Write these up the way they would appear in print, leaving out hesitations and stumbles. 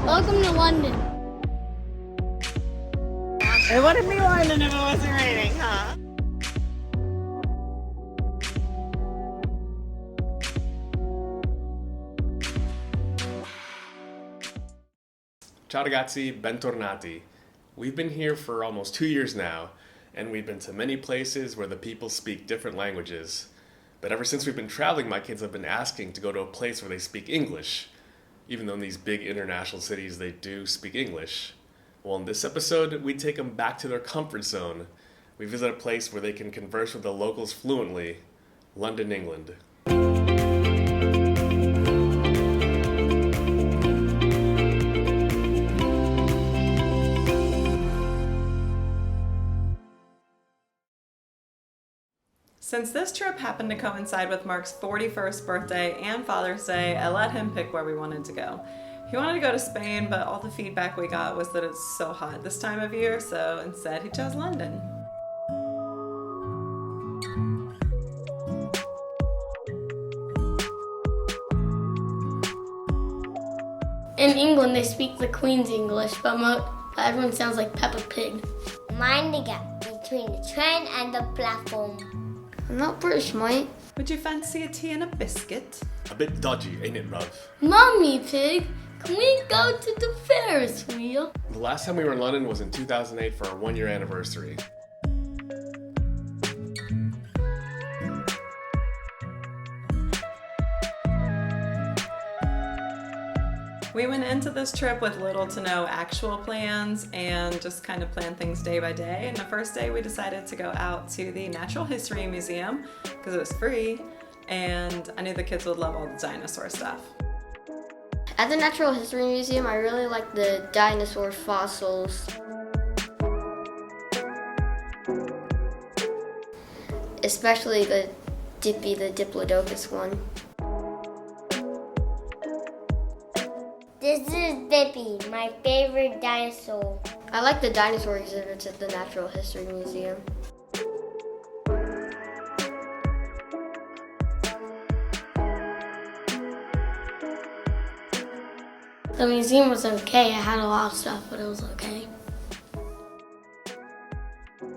Welcome to London. It wouldn't be London if it wasn't raining, huh? Ciao ragazzi, bentornati. We've been here for almost 2 years now, and we've been to many places where the people speak different languages. But ever since we've been traveling, my kids have been asking to go to a place where they speak English. Even though in these big international cities they do speak English. Well, in this episode, we take them back to their comfort zone. We visit a place where they can converse with the locals fluently, London, England. Since this trip happened to coincide with Mark's 41st birthday and Father's Day, I let him pick where we wanted to go. He wanted to go to Spain, but all the feedback we got was that it's so hot this time of year, so instead he chose London. In England, they speak the Queen's English, but everyone sounds like Peppa Pig. Mind the gap between the train and the platform. I'm not British, mate. Would you fancy a tea and a biscuit? A bit dodgy, ain't it, Ruv? Mummy Pig, can we go to the Ferris wheel? The last time we were in London was in 2008 for our 1-year anniversary. We went into this trip with little to no actual plans and just kind of planned things day by day. And the first day we decided to go out to the Natural History Museum because it was free and I knew the kids would love all the dinosaur stuff. At the Natural History Museum, I really like the dinosaur fossils. Especially the Diplodocus one. This is Bippy, my favorite dinosaur. I like the dinosaur exhibits at the Natural History Museum. The museum was okay. It had a lot of stuff, but it was okay.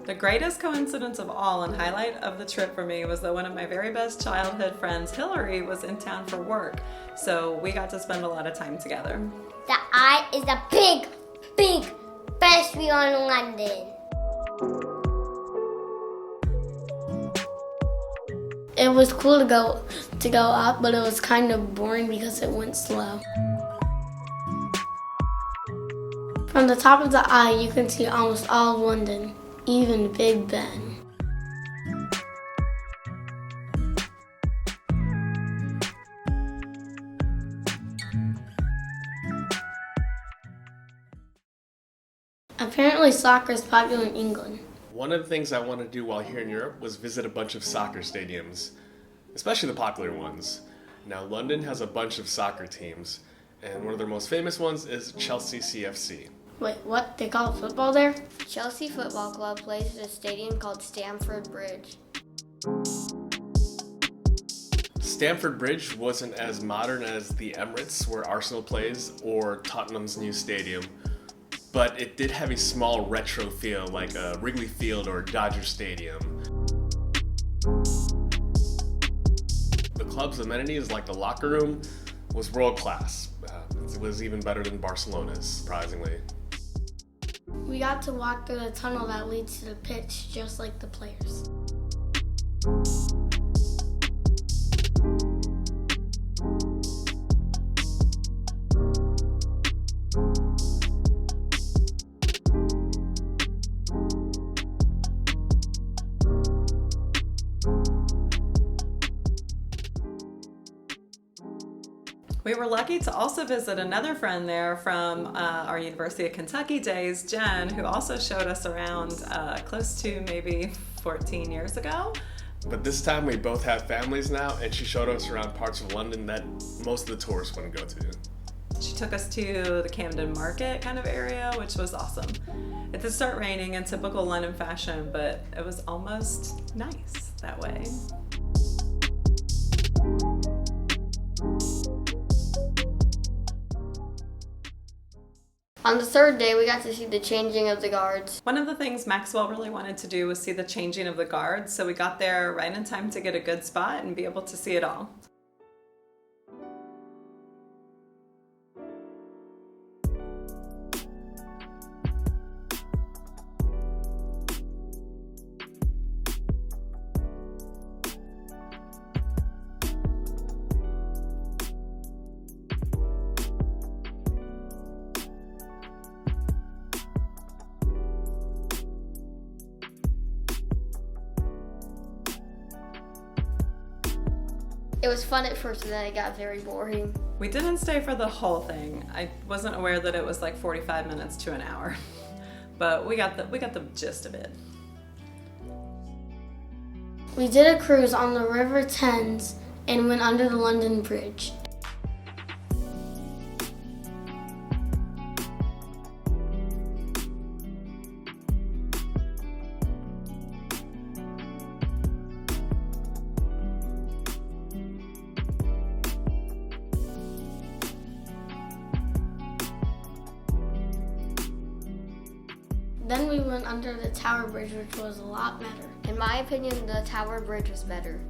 The greatest coincidence of all and highlight of the trip for me was that one of my very best childhood friends, Hillary, was in town for work. So we got to spend a lot of time together. The eye is the big best view in London. It was cool to go up, but it was kind of boring because it went slow. From the top of the eye, you can see almost all of London, even Big Ben. Apparently soccer is popular in England. One of the things I wanted to do while here in Europe was visit a bunch of soccer stadiums, especially the popular ones. Now, London has a bunch of soccer teams, and one of their most famous ones is Chelsea CFC. Wait, what? They call it football there? Chelsea Football Club plays at a stadium called Stamford Bridge. Stamford Bridge wasn't as modern as the Emirates, where Arsenal plays, or Tottenham's new stadium, but it did have a small retro feel like a Wrigley Field or Dodger Stadium. The club's amenities, like the locker room, was world class. It was even better than Barcelona's, surprisingly. We got to walk through the tunnel that leads to the pitch, just like the players. We were lucky to also visit another friend there from our University of Kentucky days, Jen, who also showed us around close to maybe 14 years ago. But this time we both have families now, and she showed us around parts of London that most of the tourists wouldn't go to. She took us to the Camden Market kind of area, which was awesome. It did start raining in typical London fashion, but it was almost nice that way. On the third day, we got to see the changing of the guards. One of the things Maxwell really wanted to do was see the changing of the guards, so we got there right in time to get a good spot and be able to see it all. It was fun at first, and then it got very boring. We didn't stay for the whole thing. I wasn't aware that it was like 45 minutes to an hour, but we got the gist of it. We did a cruise on the River Thames and went under the London Bridge. Then we went under the Tower Bridge, which was a lot better. In my opinion, the Tower Bridge was better.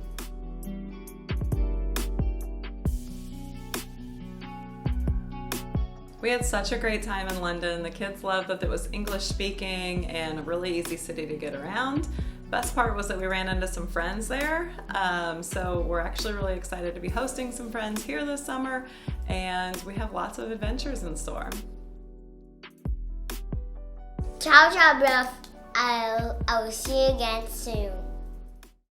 We had such a great time in London. The kids loved that it was English speaking and a really easy city to get around. Best part was that we ran into some friends there. So we're actually really excited to be hosting some friends here this summer, and we have lots of adventures in store. Ciao, ciao, bro. I will see you again soon.